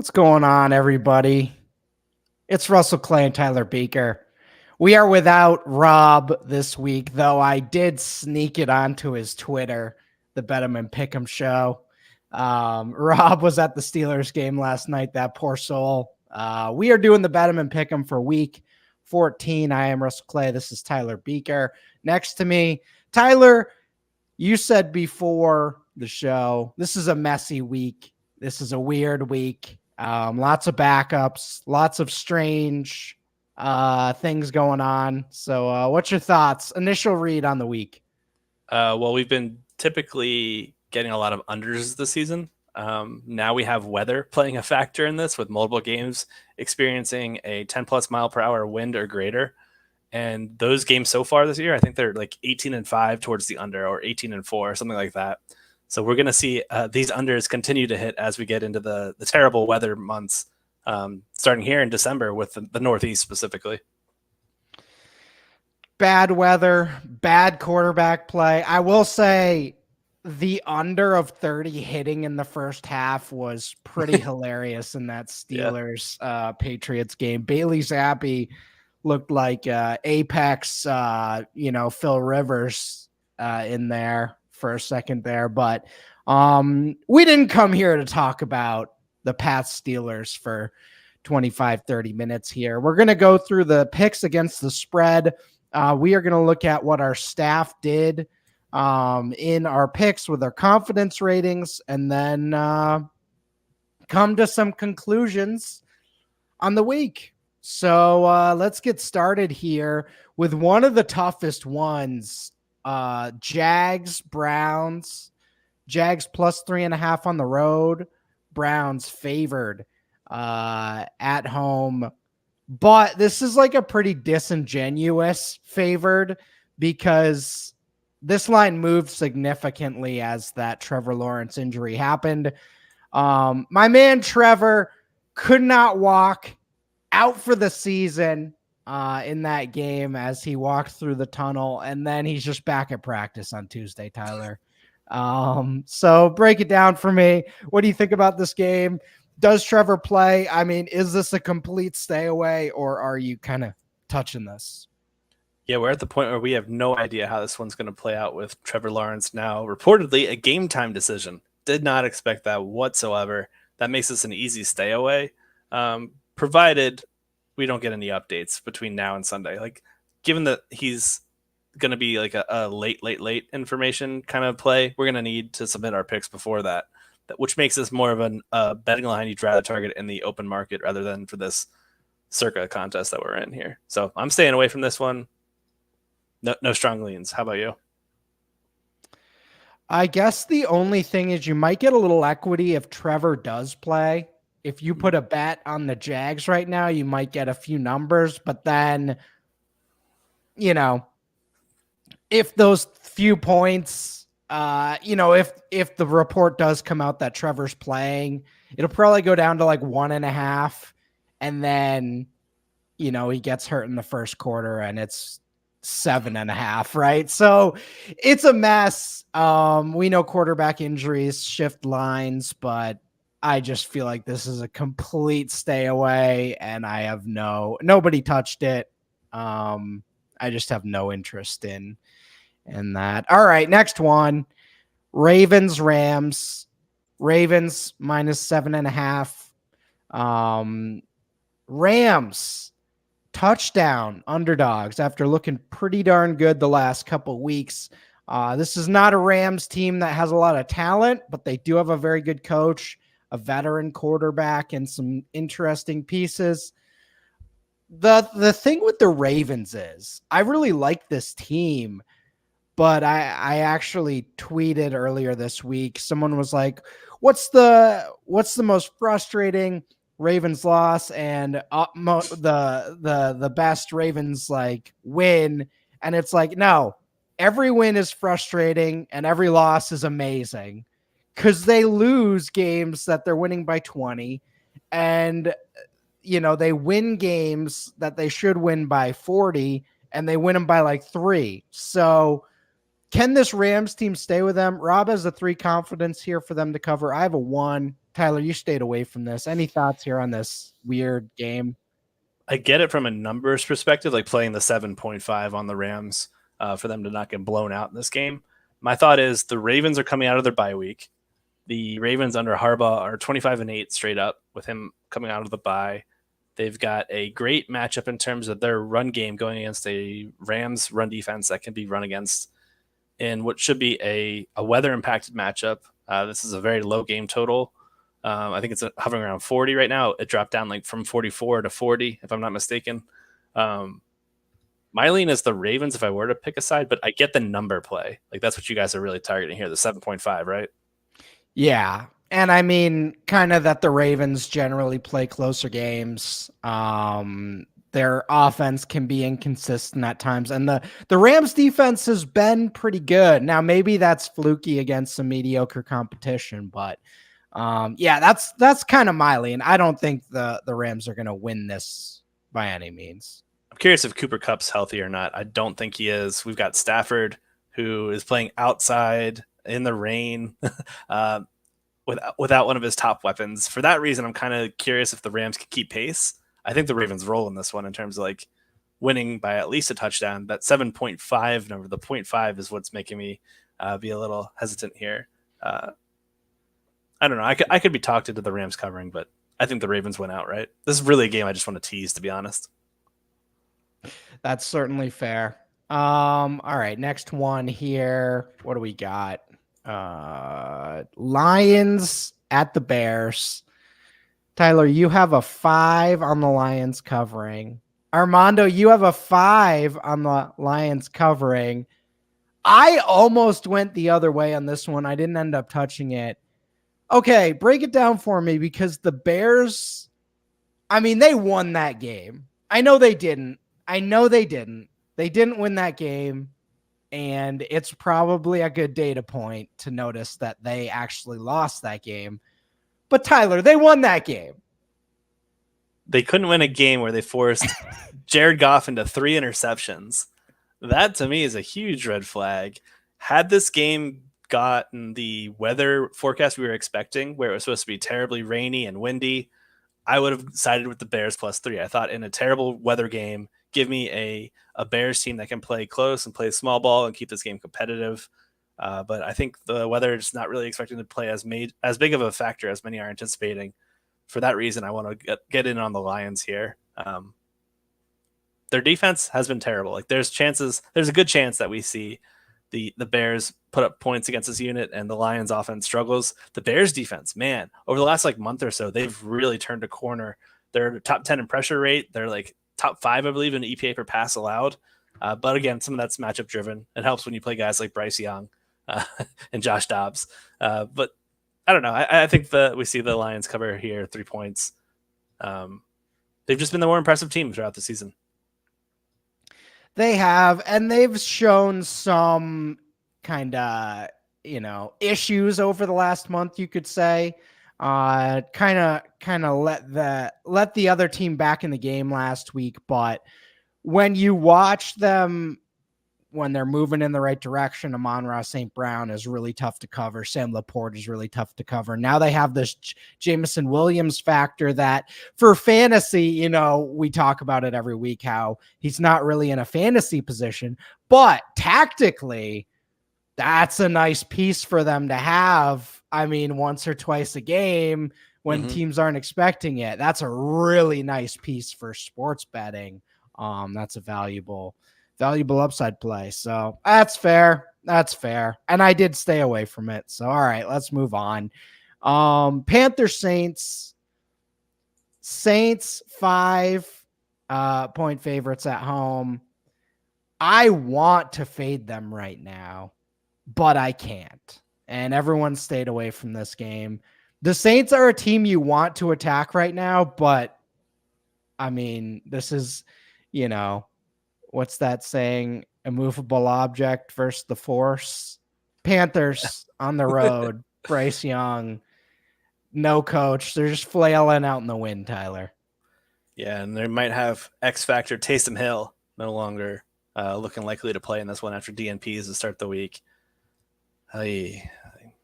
What's going on, everybody? It's Russell Clay and Tyler Buecher. We are without Rob this week, though I did sneak it onto his Twitter, the Bet'em and Pick'em show. Rob was at the Steelers game last night, that poor soul. We are doing the Bet'em and Pick'em for week 14. I am Russell Clay. This is Tyler Buecher. Next to me, Tyler, you said before the show, this is a messy week. This is a weird week. Lots of backups, lots of strange things going on. So what's your thoughts? Initial read on the week? Well, we've been typically getting a lot of unders this season. Now we have weather playing a factor in this, with multiple games experiencing a 10 plus mile per hour wind or greater. And those games so far this year, I think they're like 18-5 towards the under, or 18-4, something like that. So we're going to see these unders continue to hit as we get into the terrible weather months, starting here in December with the Northeast specifically. Bad weather, bad quarterback play. I will say the under of 30 hitting in the first half was pretty hilarious in that Steelers Patriots game. Bailey Zappi looked like Apex, Phil Rivers in there for a second there. But we didn't come here to talk about the Pats Steelers for 25, 30 minutes here. We're going to go through the picks against the spread. We are going to look at what our staff did in our picks with our confidence ratings, and then come to some conclusions on the week. So let's get started here with one of the toughest ones. Jags, Browns. Jags plus 3.5 on the road. Browns favored at home. But this is like a pretty disingenuous favored, because this line moved significantly as that Trevor Lawrence injury happened. My man Trevor could not walk, out for the season in that game as he walked through the tunnel, and then he's just back at practice on Tuesday, Tyler. So break it down for me. What do you think about this game? Does Trevor play? I mean, is this a complete stay away, or are you kind of touching this? Yeah, we're at the point where we have no idea how this one's going to play out with Trevor Lawrence now reportedly a game time decision. Did not expect that whatsoever. That makes this an easy stay away, provided we don't get any updates between now and Sunday. Like, given that he's going to be like a late information kind of play, we're going to need to submit our picks before that, which makes this more of a betting line you'd rather target in the open market rather than for this Circa contest that we're in here. So I'm staying away from this one. No strong leans. How about you? I guess the only thing is you might get a little equity if Trevor does play. If you put a bet on the Jags right now, you might get a few numbers, but then, if those few points, if the report does come out that Trevor's playing, it'll probably go down to like 1.5. And then, he gets hurt in the first quarter and it's 7.5, right? So it's a mess. We know quarterback injuries shift lines, but I just feel like this is a complete stay away, and I have nobody touched it. I just have no interest in that. All right, next one. Ravens, Rams. Ravens minus 7.5. Rams touchdown underdogs after looking pretty darn good the last couple weeks. This is not a Rams team that has a lot of talent, but they do have a very good coach, a veteran quarterback, and some interesting pieces. The thing with the Ravens is I really like this team, but I actually tweeted earlier this week. Someone was like, what's the most frustrating Ravens loss and the best Ravens like win? And it's like, no, every win is frustrating and every loss is amazing, because they lose games that they're winning by 20, and they win games that they should win by 40, and they win them by like 3. So can this Rams team stay with them? Rob has a 3 confidence here for them to cover. I have a 1. Tyler, you stayed away from this. Any thoughts here on this weird game? I get it from a numbers perspective, like playing the 7.5 on the Rams for them to not get blown out in this game. My thought is the Ravens are coming out of their bye week. The Ravens under Harbaugh are 25-8 straight up with him coming out of the bye. They've got a great matchup in terms of their run game going against a Rams run defense that can be run against in what should be a weather impacted matchup. This is a very low game total. I think it's hovering around 40 right now. It dropped down like from 44 to 40, if I'm not mistaken. My lean is the Ravens if I were to pick a side, but I get the number play. Like that's what you guys are really targeting here, the 7.5, right? Yeah. And I mean, kind of that the Ravens generally play closer games. Their offense can be inconsistent at times. And the Rams defense has been pretty good. Now, maybe that's fluky against some mediocre competition, but yeah, that's kind of my lean. I don't think the Rams are going to win this by any means. I'm curious if Cooper Kupp's healthy or not. I don't think he is. We've got Stafford, who is playing outside in the rain without one of his top weapons. For that reason, I'm kind of curious if the Rams can keep pace. I think the Ravens roll in this one in terms of like winning by at least a touchdown. That 7.5 number, the 0.5 is what's making me be a little hesitant here. I don't know. I could be talked into the Rams covering, but I think the Ravens win outright. This is really a game I just want to tease, to be honest. That's certainly fair. All right, next one here. What do we got? Lions at the Bears. Tyler, you have a 5 on the Lions covering. Armando, you have a 5 on the Lions covering. I almost went the other way on this one. I didn't end up touching it. Okay, break it down for me, because the Bears, I mean, they won that game. I know they didn't. They didn't win that game, and it's probably a good data point to notice that they actually lost that game. But Tyler, they won that game. They couldn't win a game where they forced Jared Goff into 3 interceptions. That to me is a huge red flag. Had this game gotten the weather forecast we were expecting, where it was supposed to be terribly rainy and windy, I would have sided with the Bears +3. I thought in a terrible weather game, give me a Bears team that can play close and play small ball and keep this game competitive. But I think the weather is not really expecting to play as big of a factor as many are anticipating. For that reason, I want to get in on the Lions here. Their defense has been terrible. Like there's a good chance that we see the Bears put up points against this unit and the Lions offense struggles. The Bears defense, man, over the last like month or so, they've really turned a corner. They're top 10 in pressure rate. They're like top 5, I believe, in EPA per pass allowed. But again, some of that's matchup driven. It helps when you play guys like Bryce Young and Josh Dobbs. But I don't know. I think that we see the Lions cover here 3 points. They've just been the more impressive team throughout the season. They have, and they've shown some kind of, issues over the last month, you could say. Kind of let the other team back in the game last week, but when you watch them when they're moving in the right direction, Amon-Ra St. Brown is really tough to cover. Sam Laporte is really tough to cover. Now they have this Jameson Williams factor that for fantasy, we talk about it every week, how he's not really in a fantasy position, but tactically, that's a nice piece for them to have. I mean, once or twice a game when teams aren't expecting it. That's a really nice piece for sports betting. That's a valuable upside play. So that's fair. And I did stay away from it. So, all right, let's move on. Panthers Saints 5 point favorites at home. I want to fade them right now, but I can't. And everyone stayed away from this game. The Saints are a team you want to attack right now, but I mean, this is, what's that saying? Immovable object versus the force. Panthers on the road. Bryce Young, no coach. They're just flailing out in the wind, Tyler. Yeah, and they might have X Factor Taysom Hill no longer looking likely to play in this one after DNPs to start the week.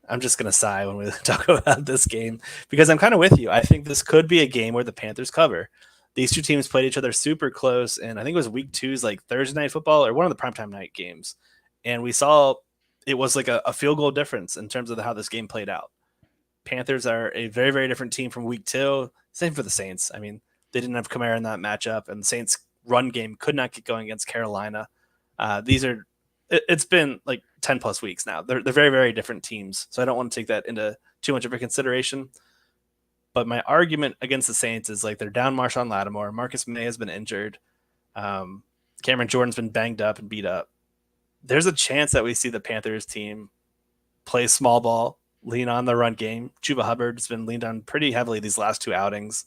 I'm just going to sigh when we talk about this game because I'm kind of with you. I think this could be a game where the Panthers cover. These two teams played each other super close, and I think it was week two's like Thursday night football or one of the primetime night games. And we saw it was like a field goal difference in terms of how this game played out. Panthers are a very, very different team from week two. Same for the Saints. I mean, they didn't have Kamara in that matchup, and the Saints' run game could not get going against Carolina. It's been like 10 plus weeks now. They're very, very different teams. So I don't want to take that into too much of a consideration. But my argument against the Saints is like they're down Marshawn Lattimore. Marcus May has been injured. Cameron Jordan's been banged up and beat up. There's a chance that we see the Panthers team play small ball, lean on the run game. Chuba Hubbard's been leaned on pretty heavily these last two outings.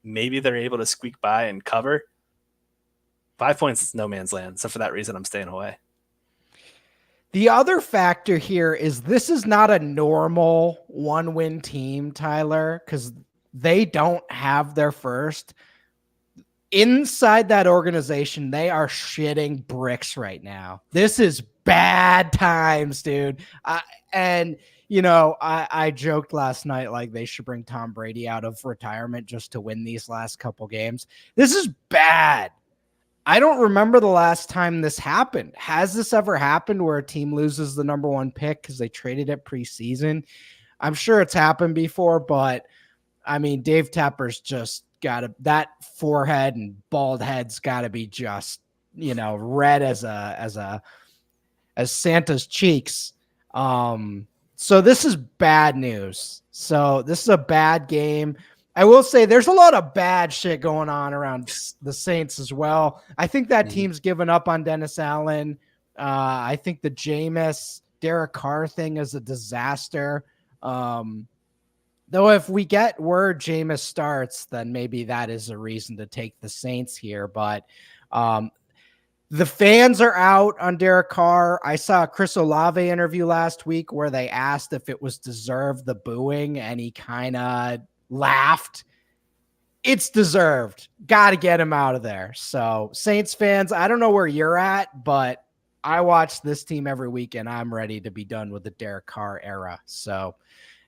Maybe they're able to squeak by and cover. 5 points is no man's land. So for that reason, I'm staying away. The other factor here is this is not a normal one-win team, Tyler, because they don't have their first. Inside that organization, they are shitting bricks right now. This is bad times, dude. And, I joked last night like they should bring Tom Brady out of retirement just to win these last couple games. This is bad. I don't remember the last time this happened. Has this ever happened where a team loses the number one pick because they traded it preseason? I'm sure it's happened before, but I mean, Dave Tepper's just that forehead and bald head's got to be just, red as Santa's cheeks. So this is bad news. So this is a bad game. I will say there's a lot of bad shit going on around the Saints as well. I think that team's given up on Dennis Allen. I think the Jameis, Derek Carr thing is a disaster. Though if we get word Jameis starts, then maybe that is a reason to take the Saints here. But the fans are out on Derek Carr. I saw a Chris Olave interview last week where they asked if it was deserved, the booing, and he kind of laughed. It's deserved. Got to get him out of there. So Saints fans, I don't know where you're at, but I watch this team every week and I'm ready to be done with the Derek Carr era. So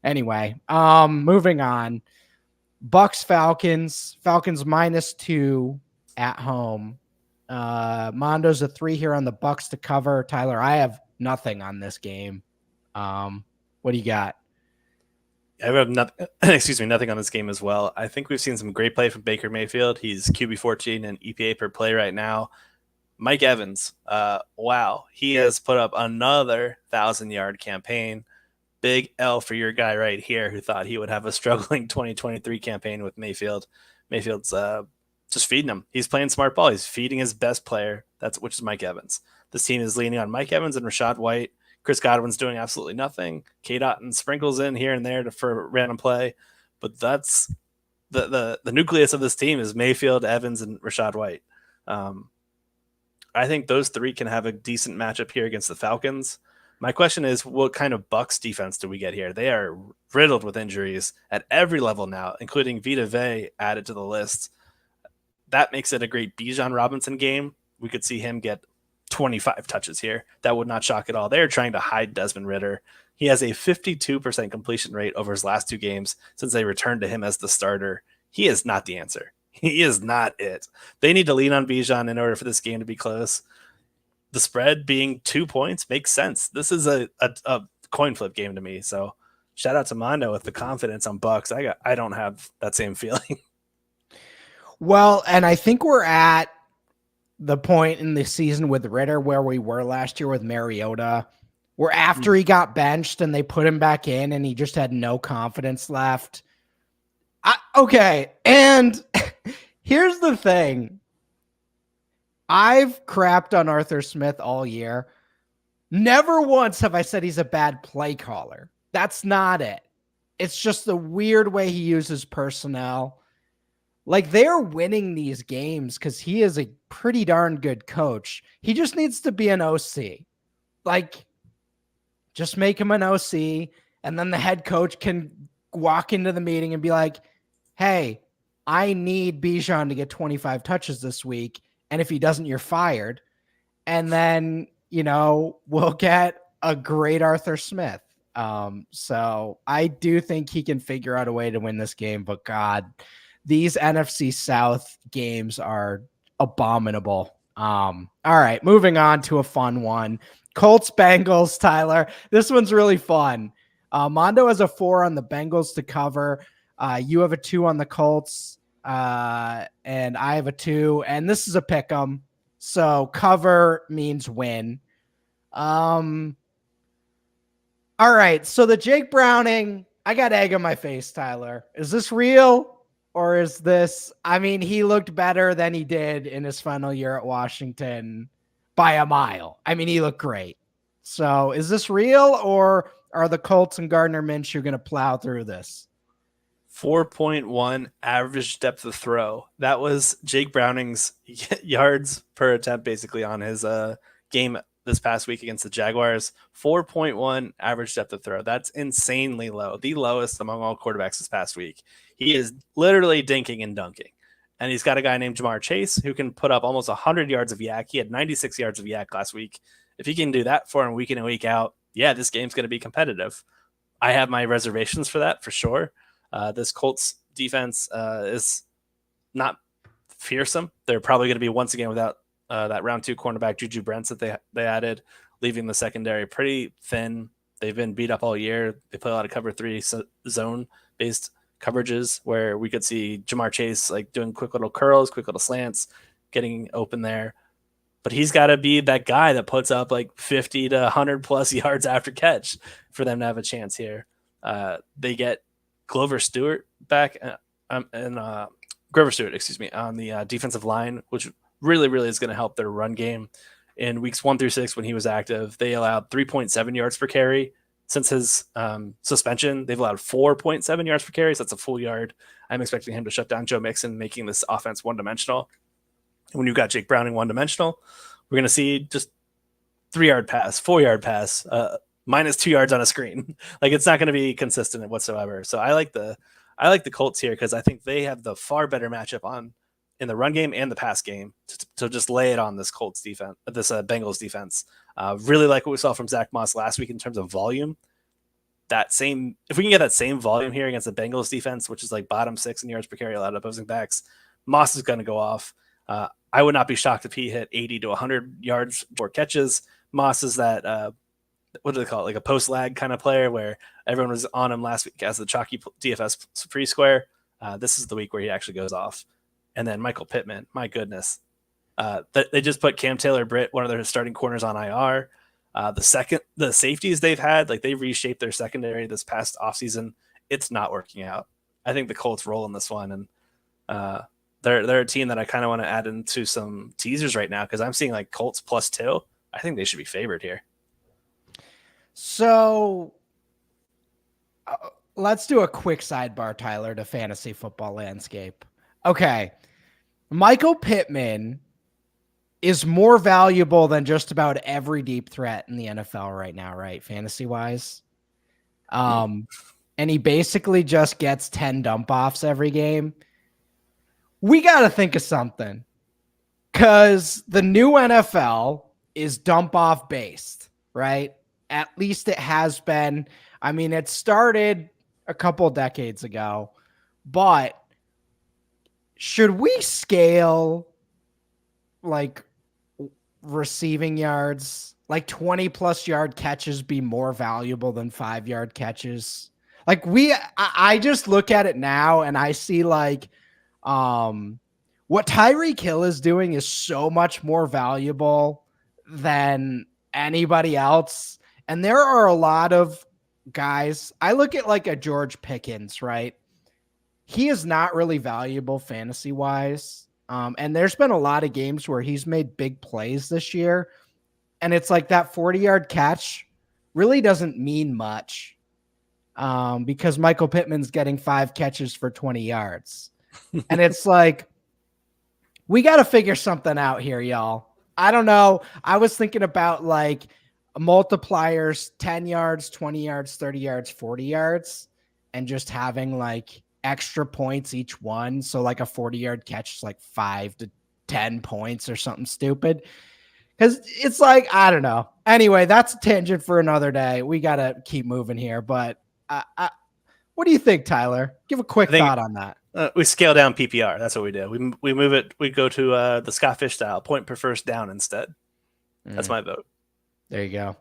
anyway, moving on. Bucks Falcons -2 at home. Mondo's a 3 here on the Bucks to cover. Tyler, I have nothing on this game. What do you got? I have nothing on this game as well. I think we've seen some great play from Baker Mayfield. He's QB 14 and EPA per play right now. Mike Evans, wow, he has put up another 1,000-yard campaign. Big L for your guy right here who thought he would have a struggling 2023 campaign with Mayfield. Mayfield's just feeding him. He's playing smart ball. He's feeding his best player, which is Mike Evans. This team is leaning on Mike Evans and Rachaad White. Chris Godwin's doing absolutely nothing. K. Dotton sprinkles in here and there for random play, but that's the nucleus of this team is Mayfield, Evans, and Rachaad White. I think those three can have a decent matchup here against the Falcons. My question is, what kind of Bucks defense do we get here? They are riddled with injuries at every level now, including Vita Vea added to the list. That makes it a great Bijan Robinson game. We could see him get 25 touches here. That would not shock at all. They're trying to hide Desmond Ridder. He has a 52% completion rate over his last two games since they returned to him as the starter. He is not the answer. He is not it. They need to lean on Bijan in order for this game to be close. The spread being 2 points makes sense. This is a coin flip game to me. So shout out to Mondo with the confidence on Bucks. I don't have that same feeling. Well, and I think we're at the point in the season with Ridder where we were last year with Mariota, where after he got benched and they put him back in and he just had no confidence left. Okay. And here's the thing. I've crapped on Arthur Smith all year. Never once have I said he's a bad play caller. That's not it. It's just the weird way he uses personnel. Like, they're winning these games because he is a pretty darn good coach. He just needs to be an OC. Like, just make him an OC, and then the head coach can walk into the meeting and be like, hey, I need Bijan to get 25 touches this week, and if he doesn't, you're fired. And then, we'll get a great Arthur Smith. So I do think he can figure out a way to win this game, but God, these NFC South games are abominable. All right, moving on to a fun one. Colts Bengals, Tyler. This one's really fun. Mondo has a 4 on the Bengals to cover. You have a 2 on the Colts, and I have a 2. And this is a pick 'em, so cover means win. All right, so the Jake Browning, I got egg on my face, Tyler. Is this real? Or is this, I mean, he looked better than he did in his final year at Washington by a mile. I mean, he looked great. So is this real, or are the Colts and Gardner Minshew going to plow through this? 4.1 average depth of throw. That was Jake Browning's yards per attempt, basically, on his game this past week against the Jaguars. 4.1 average depth of throw. That's insanely low. The lowest among all quarterbacks this past week. He is literally dinking and dunking. And he's got a guy named Jamar Chase who can put up almost 100 yards of yak. He had 96 yards of yak last week. If he can do that for him week in and week out, yeah, this game's going to be competitive. I have my reservations for that for sure. This Colts defense is not fearsome. They're probably going to be once again without that round 2 cornerback Juju Brents that they added, leaving the secondary pretty thin. They've been beat up all year. They play a lot of cover 3 zone based coverages where we could see Jamar Chase like doing quick little curls, quick little slants, getting open there. But he's got to be that guy that puts up like 50 to 100 plus yards after catch for them to have a chance here. They get Grover Stewart back on the defensive line, which really is going to help their run game. In weeks 1 through 6, when he was active, they allowed 3.7 yards per carry. Since his suspension, they've allowed 4.7 yards per carry. So that's a full yard. I'm expecting him to shut down Joe Mixon, making this offense one-dimensional. And when you've got Jake Browning one-dimensional, we're going to see just 3-yard pass, 4-yard pass, minus 2 yards on a screen. Like, it's not going to be consistent whatsoever. So I like the Colts here because I think they have the far better matchup in the run game and the pass game to just lay it on this Colts defense, this Bengals defense. Really like what we saw from Zach Moss last week in terms of volume. If we can get that same volume here against the Bengals defense, which is like bottom 6 in yards per carry allowed opposing backs, Moss is going to go off. I would not be shocked if he hit 80 to 100 yards for catches. Moss is that, what do they call it? Like a post lag kind of player where everyone was on him last week as the chalky DFS free square. This is the week where he actually goes off. And then Michael Pittman, my goodness. They just put Cam Taylor-Britt, one of their starting corners, on IR. The safeties they've had, like they reshaped their secondary this past offseason. It's not working out. I think the Colts roll in this one. And they're a team that I kind of want to add into some teasers right now because I'm seeing like Colts +2. I think they should be favored here. So let's do a quick sidebar, Tyler, to fantasy football landscape. Okay. Michael Pittman is more valuable than just about every deep threat in the NFL right now, right? Fantasy wise. And he basically just gets 10 dump offs every game. We got to think of something because the new NFL is dump off based, right? At least it has been. I mean, it started a couple decades ago, but should we scale like receiving yards, like 20+ yard catches be more valuable than 5-yard catches? Like I just look at it now and I see like what Tyreek Hill is doing is so much more valuable than anybody else. And there are a lot of guys. I look at like a George Pickens, right? He is not really valuable fantasy wise. And there's been a lot of games where he's made big plays this year. And it's like that 40-yard catch really doesn't mean much because Michael Pittman's getting 5 catches for 20 yards. And it's like, we got to figure something out here, y'all. I don't know. I was thinking about like multipliers, 10 yards, 20 yards, 30 yards, 40 yards, and just having like extra points each one. So like a 40-yard catch is like 5 to 10 points or something stupid. Because it's like, I don't know. Anyway, that's a tangent for another day. We got to keep moving here. But what do you think, Tyler? Give a quick I think thought on that. we scale down PPR. That's what we do. We move it. We go to the Scott Fish style, point per first down instead. That's my vote. There you go.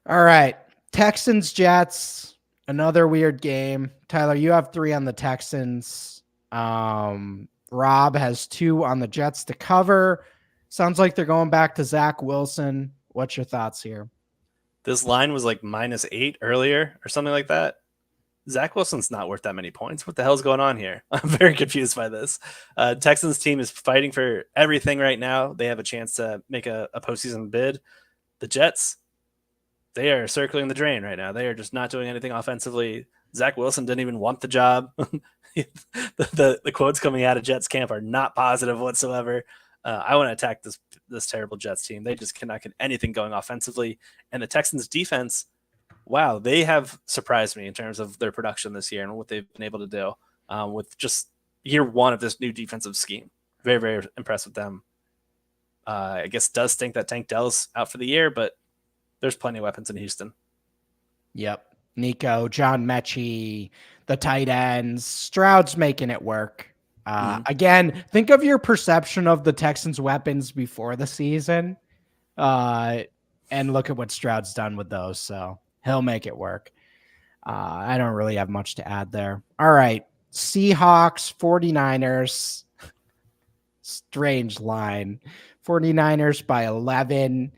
All right. Texans, Jets, another weird game. Tyler, you have 3 on the Texans. Rob has 2 on the Jets to cover. Sounds like they're going back to Zach Wilson. What's your thoughts here? This line was like -8 earlier or something like that. Zach Wilson's not worth that many points. What the hell's going on here? I'm very confused by this. Texans team is fighting for everything right now. They have a chance to make a postseason bid. The Jets, they are circling the drain right now. They are just not doing anything offensively. Zach Wilson didn't even want the job. the quotes coming out of Jets camp are not positive whatsoever. I want to attack this terrible Jets team. They just cannot get anything going offensively. And the Texans defense, wow, they have surprised me in terms of their production this year and what they've been able to do with just year 1 of this new defensive scheme. Very, very impressed with them. I guess it does stink that Tank Dell's out for the year, but there's plenty of weapons in Houston. Yep. Nico, John Mechie, the tight ends. Stroud's making it work. Again, think of your perception of the Texans' weapons before the season and look at what Stroud's done with those. So he'll make it work. I don't really have much to add there. All right. Seahawks, 49ers. Strange line. 49ers by 11.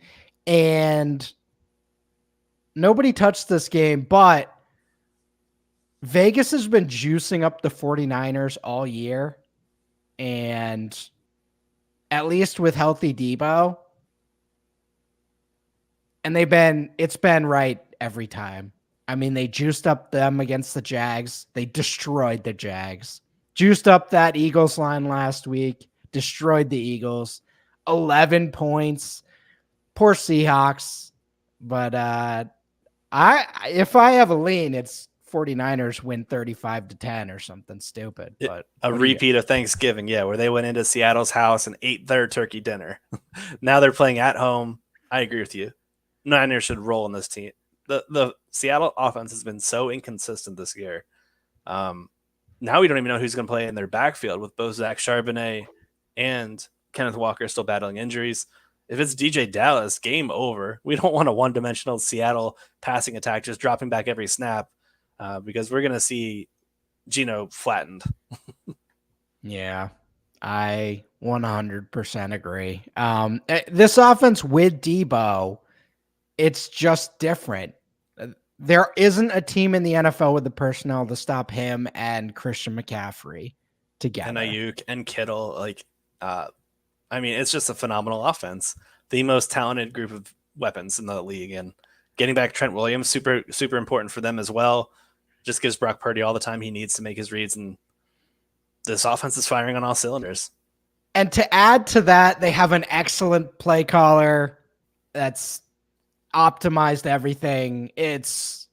And nobody touched this game, but Vegas has been juicing up the 49ers all year. And at least with healthy Debo. And it's been right every time. I mean, they juiced up them against the Jags. They destroyed the Jags. Juiced up that Eagles line last week. Destroyed the Eagles. 11 points. Poor Seahawks. But if I have a lean, it's 49ers win 35-10 or something stupid. But a repeat of Thanksgiving, yeah, where they went into Seattle's house and ate their turkey dinner. Now they're playing at home. I agree with you. Niners should roll in this team. The Seattle offense has been so inconsistent this year. Now we don't even know who's going to play in their backfield with both Zach Charbonnet and Kenneth Walker still battling injuries. If it's DJ Dallas, game over. We don't want a one-dimensional Seattle passing attack just dropping back every snap because we're going to see Geno flattened. Yeah, I 100% agree. This offense with Debo, it's just different. There isn't a team in the NFL with the personnel to stop him and Christian McCaffrey together. And Ayuk and Kittle, I mean, it's just a phenomenal offense. The most talented group of weapons in the league, and getting back Trent Williams, super, super important for them as well. Just gives Brock Purdy all the time he needs to make his reads, and this offense is firing on all cylinders. And to add to that, they have an excellent play caller that's optimized everything. It's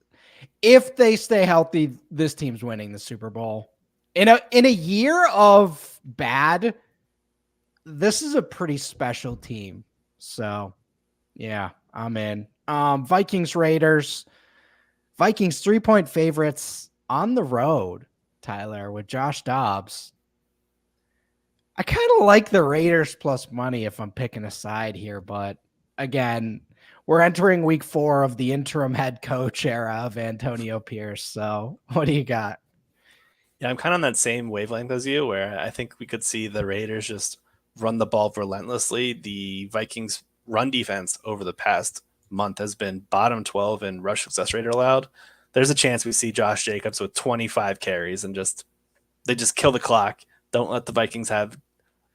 if they stay healthy, this team's winning the Super Bowl. In a year of bad, this is a pretty special team. So, yeah, I'm in. Vikings, Raiders. Vikings 3-point favorites on the road, Tyler, with Josh Dobbs. I kind of like the Raiders plus money if I'm picking a side here, but again, we're entering week 4 of the interim head coach era of Antonio Pierce. So what do you got? Yeah, I'm kind of on that same wavelength as you, where I think we could see the Raiders just run the ball relentlessly. The Vikings run defense over the past month has been bottom 12 in rush success rate allowed. There's a chance we see Josh Jacobs with 25 carries and they just kill the clock. Don't let the Vikings have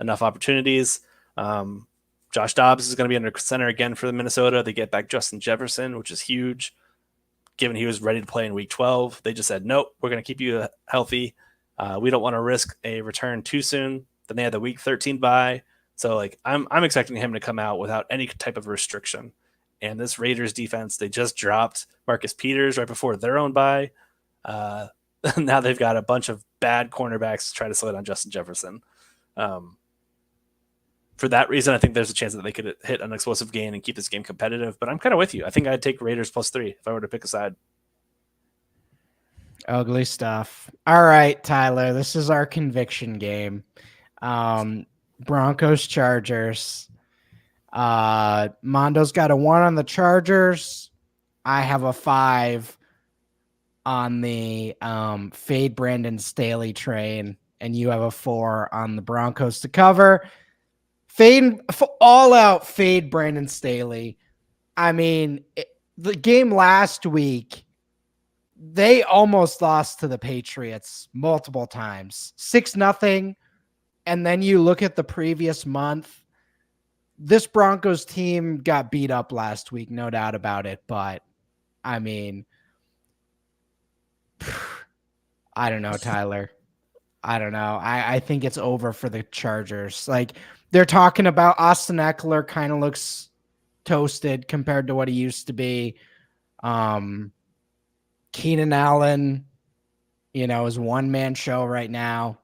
enough opportunities. Josh Dobbs is going to be under center again for the Minnesota. They get back Justin Jefferson, which is huge. Given he was ready to play in week 12, they just said, nope, we're going to keep you healthy. We don't want to risk a return too soon. Then they had the week 13 bye. So I'm expecting him to come out without any type of restriction. And this Raiders defense, they just dropped Marcus Peters right before their own bye. Now they've got a bunch of bad cornerbacks to try to slow down Justin Jefferson. for that reason, I think there's a chance that they could hit an explosive gain and keep this game competitive. But I'm kind of with you. I think I'd take Raiders +3 if I were to pick a side. Ugly stuff. All right, Tyler, this is our conviction game. Broncos Chargers. Mondo's got a 1 on the Chargers. I have a 5 on the fade Brandon Staley train, and you have a 4 on the Broncos to cover. All out fade Brandon Staley. I mean, the game last week, they almost lost to the Patriots multiple times, 6-0. And then you look at the previous month, this Broncos team got beat up last week, no doubt about it. But I mean, I don't know, Tyler. I don't know. I think it's over for the Chargers. Like, they're talking about Austin Eckler kind of looks toasted compared to what he used to be. Keenan Allen, is one-man show right now.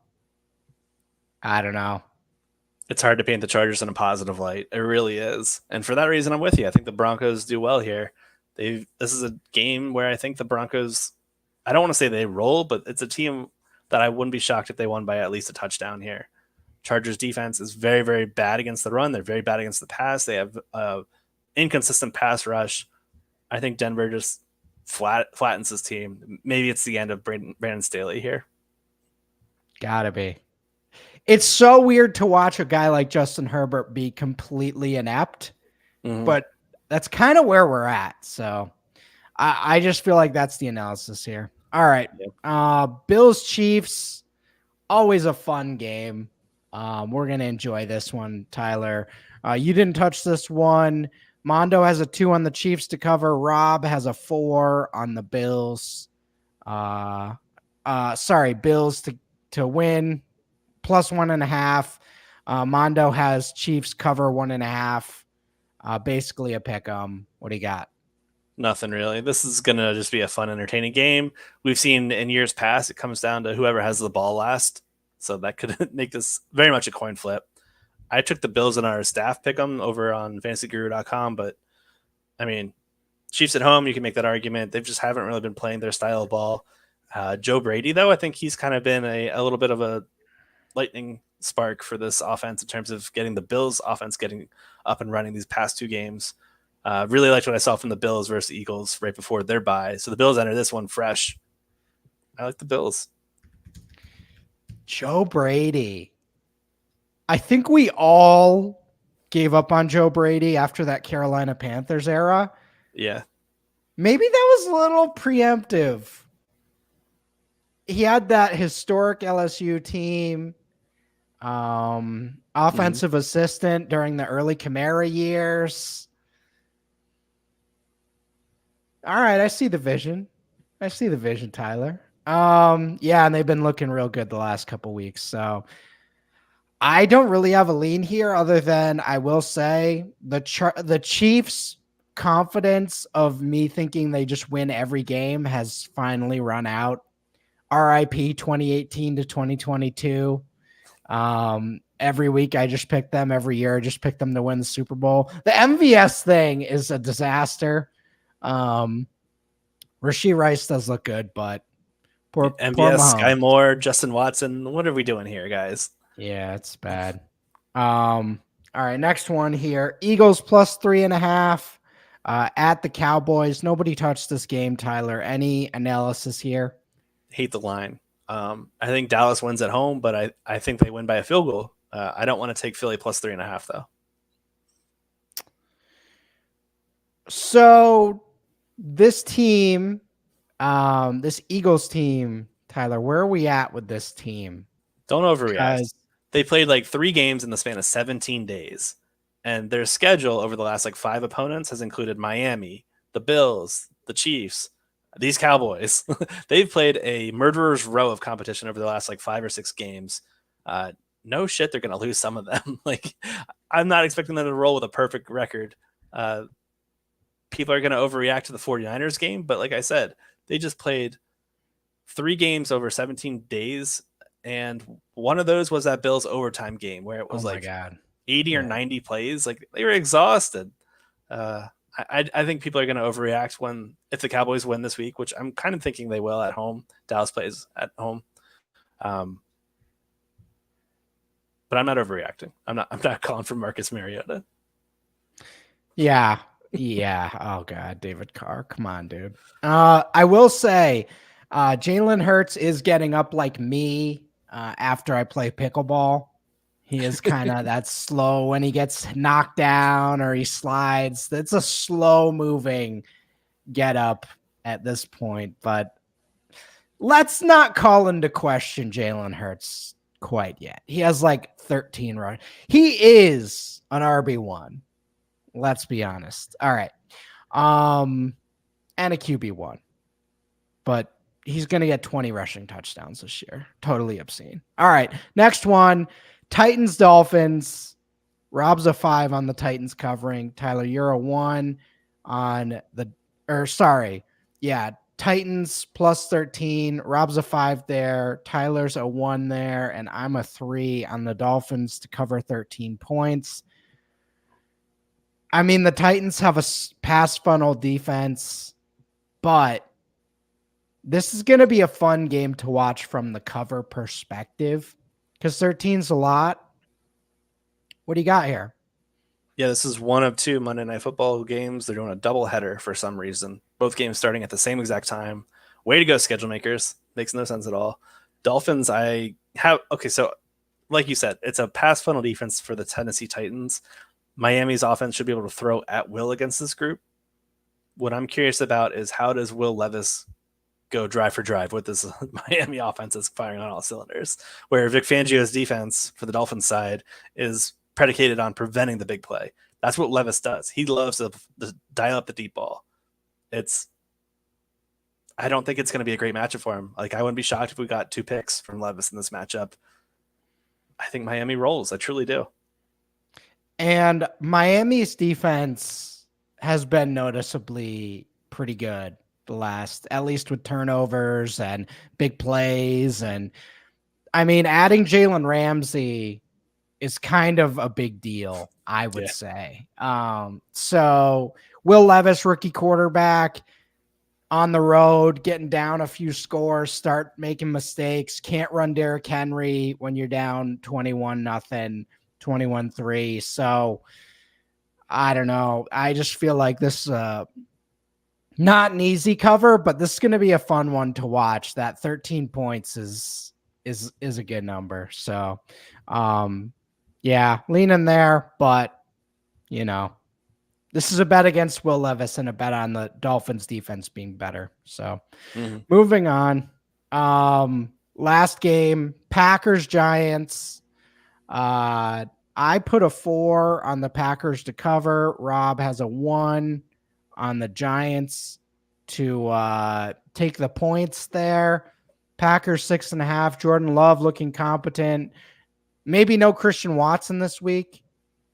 I don't know. It's hard to paint the Chargers in a positive light. It really is. And for that reason, I'm with you. I think the Broncos do well here. This is a game where I think the Broncos, I don't want to say they roll, but it's a team that I wouldn't be shocked if they won by at least a touchdown here. Chargers defense is very, very bad against the run. They're very bad against the pass. They have inconsistent pass rush. I think Denver just flattens his team. Maybe it's the end of Brandon Staley here. Gotta be. It's so weird to watch a guy like Justin Herbert be completely inept, but that's kind of where we're at. So I just feel like that's the analysis here. All right. Bills Chiefs, always a fun game. We're going to enjoy this one, Tyler. You didn't touch this one. Mondo has a 2 on the Chiefs to cover. Rob has a 4 on the Bills. Bills to win. +1.5. Mondo has Chiefs cover 1.5. Basically a pick 'em. What do you got? Nothing really. This is going to just be a fun, entertaining game. We've seen in years past, it comes down to whoever has the ball last. So that could make this very much a coin flip. I took the Bills in our staff pick 'em over on fantasyguru.com, but I mean, Chiefs at home, you can make that argument. They just haven't really been playing their style of ball. Joe Brady, though, I think he's kind of been a little bit of a lightning spark for this offense in terms of getting the Bills offense getting up and running these past 2 games. Really liked what I saw from the Bills versus the Eagles right before their bye. So the Bills enter this one fresh. I like the Bills. Joe Brady. I think we all gave up on Joe Brady after that Carolina Panthers era. Yeah. Maybe that was a little preemptive. He had that historic LSU team. Offensive assistant during the early Kamara years. All right, I see the vision. Tyler. Yeah, and they've been looking real good the last couple weeks. So I don't really have a lean here other than I will say the Chiefs' confidence of me thinking they just win every game has finally run out. RIP 2018 to 2022. Every week I just pick them. Every year I just pick them to win the Super Bowl. The MVS thing is a disaster. Rasheed Rice does look good, but poor MVS, Mahomes. Sky Moore, Justin Watson. What are we doing here, guys? Yeah, it's bad. All right, next one here. Eagles +3.5 at the Cowboys. Nobody touched this game, Tyler. Any analysis here? Hate the line. I think Dallas wins at home, but I think they win by a field goal. I don't want to take Philly +3.5 though. So this team, this Eagles team, Tyler, where are we at with this team? Don't overreact. They played like 3 games in the span of 17 days. And their schedule over the last 5 opponents has included Miami, the Bills, the Chiefs, these Cowboys. They've played a murderer's row of competition over the last 5 or 6 games. No shit, they're going to lose some of them. I'm not expecting them to roll with a perfect record. People are going to overreact to the 49ers game, but like I said, they just played 3 games over 17 days, and one of those was that Bills overtime game where it was 80 or 90 plays. Like they were exhausted. I think people are going to overreact if the Cowboys win this week, which I'm kind of thinking they will at home. Dallas plays at home. But I'm not overreacting. I'm not calling for Marcus Mariota. Yeah. Oh God, David Carr. Come on, dude. I will say, Jalen Hurts is getting up like me after I play pickleball. He is kind of that slow when he gets knocked down or he slides. It's a slow moving get up at this point, but let's not call into question Jalen Hurts quite yet. He has like 13 runs. He is an RB1. Let's be honest. All right. And a QB1. But he's going to get 20 rushing touchdowns this year. Totally obscene. All right. Next one. Titans, Dolphins. Rob's a 5 on the Titans covering. Tyler, you're a 1 on Titans plus 13. Rob's a 5 there. Tyler's a 1 there. And I'm a 3 on the Dolphins to cover 13 points. I mean, the Titans have a pass funnel defense, but this is going to be a fun game to watch from the cover perspective because 13's a lot. What do you got here? Yeah, this is one of 2 Monday Night Football games. They're doing a doubleheader for some reason. Both games starting at the same exact time. Way to go, schedule makers. Makes no sense at all. Dolphins, so like you said, it's a pass funnel defense for the Tennessee Titans. Miami's offense should be able to throw at will against this group. What I'm curious about is how does Will Levis go drive for drive with this Miami offense is firing on all cylinders, where Vic Fangio's defense for the Dolphins side is predicated on preventing the big play. That's what Levis does. He loves to dial up the deep ball. I don't think it's going to be a great matchup for him. Like, I wouldn't be shocked if we got 2 picks from Levis in this matchup. I think Miami rolls. I truly do. And Miami's defense has been noticeably pretty good the last, at least with turnovers and big plays. And I mean, adding Jalen Ramsey is kind of a big deal, I would say. So Will Levis, rookie quarterback, on the road, getting down a few scores, start making mistakes. Can't run Derrick Henry when you're down 21-0, 21-3. So I don't know. I just feel like this is not an easy cover, but this is going to be a fun one to watch. That 13 points is a good number. So lean in there, but this is a bet against Will Levis and a bet on the Dolphins defense being better. So moving on. Last game, Packers Giants. I put a 4 on the Packers to cover. Rob has a 1 on the Giants to take the points there. Packers 6.5. Jordan Love looking competent. Maybe no Christian Watson this week.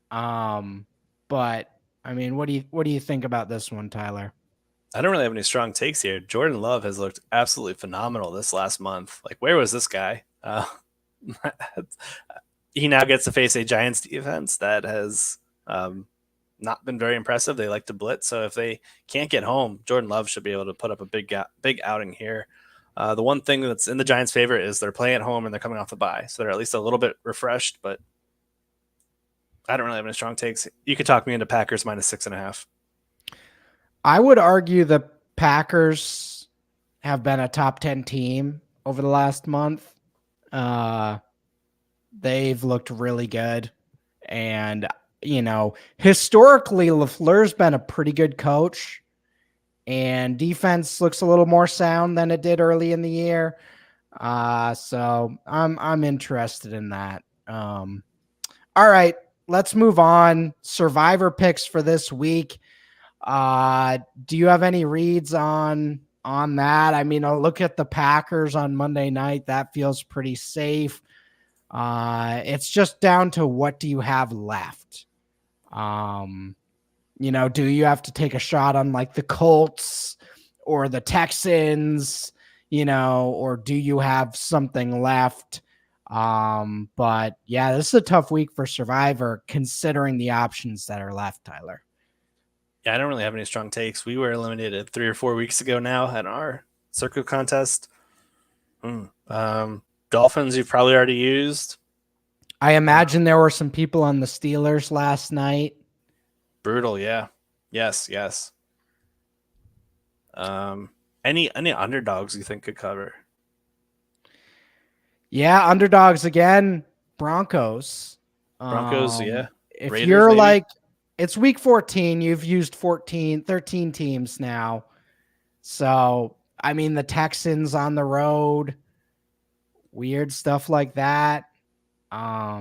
But I mean, what do you think about this one, Tyler? I don't really have any strong takes here. Jordan Love has looked absolutely phenomenal this last month. Like, where was this guy? He now gets to face a Giants defense that has not been very impressive. They like to blitz. So if they can't get home, Jordan Love should be able to put up a big outing here. The one thing that's in the Giants' favor is they're playing at home and they're coming off the bye. So they're at least a little bit refreshed, but I don't really have any strong takes. You could talk me into Packers minus 6.5. I would argue the Packers have been a top 10 team over the last month. They've looked really good. And, historically, LaFleur's been a pretty good coach. And defense looks a little more sound than it did early in the year. So I'm interested in that. All right, let's move on. Survivor picks for this week. Do you have any reads on that? I mean, I'll look at the Packers on Monday night. That feels pretty safe. It's just down to what do you have left? Do you have to take a shot on like the Colts or the Texans, or do you have something left? But yeah, this is a tough week for Survivor considering the options that are left, Tyler. Yeah, I don't really have any strong takes. We were eliminated 3 or 4 weeks ago now at our Circa contest. Dolphins you've probably already used. I imagine there were some people on the Steelers last night. Brutal, yeah. Yes. Any underdogs you think could cover? Yeah, underdogs again. Broncos. Broncos, yeah. If Raiders, you're maybe? like, it's week 13, you've used 13 teams now. So, I mean, the Texans on the road, weird stuff like that. I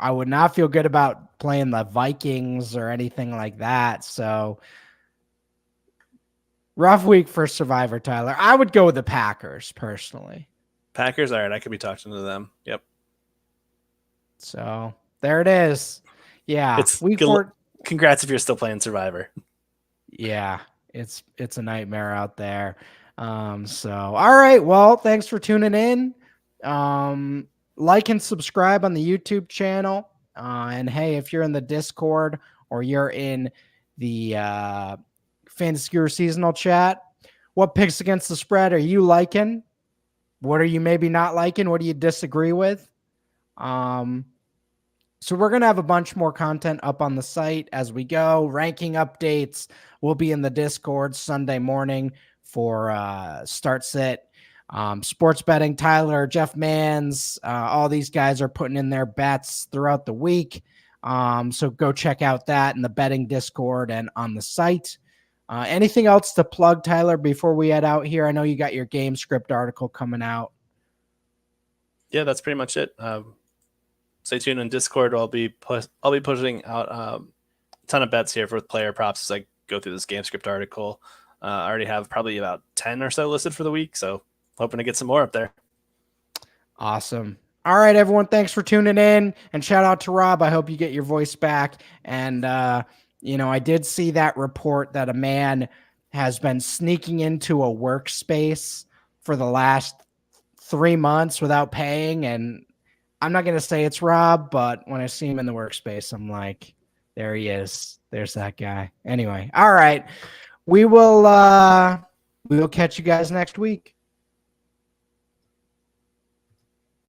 would not feel good about playing the Vikings or anything like that. So, rough week for Survivor, Tyler. I would go with the Packers personally. Packers, all right, I could be talking to them. Yep. So, there it is. Yeah, It's week good, 4. congrats if you're still playing Survivor. Yeah, it's a nightmare out there. So all right, well, thanks for tuning in. Like and subscribe on the YouTube channel. And hey, if you're in the Discord or you're in the Fantasy Guru seasonal chat, what picks against the spread are you liking? What are you maybe not liking? What do you disagree with? So we're going to have a bunch more content up on the site as we go. Ranking updates will be in the Discord Sunday morning for Start Sit. Sports betting, Tyler, Jeff Mans, all these guys are putting in their bets throughout the week. So go check out that in the betting Discord and on the site. Anything else to plug, Tyler, before we head out here? I know you got your game script article coming out. Yeah, that's pretty much it. Stay tuned on Discord. I'll be pushing out a ton of bets here for player props as I go through this game script article. I already have probably about 10 or so listed for the week, so hoping to get some more up there. Awesome. All right, everyone. Thanks for tuning in, and shout out to Rob. I hope you get your voice back. And, I did see that report that a man has been sneaking into a workspace for the last 3 months without paying. And I'm not going to say it's Rob, but when I see him in the workspace, I'm like, there he is. There's that guy. Anyway. All right. We will catch you guys next week.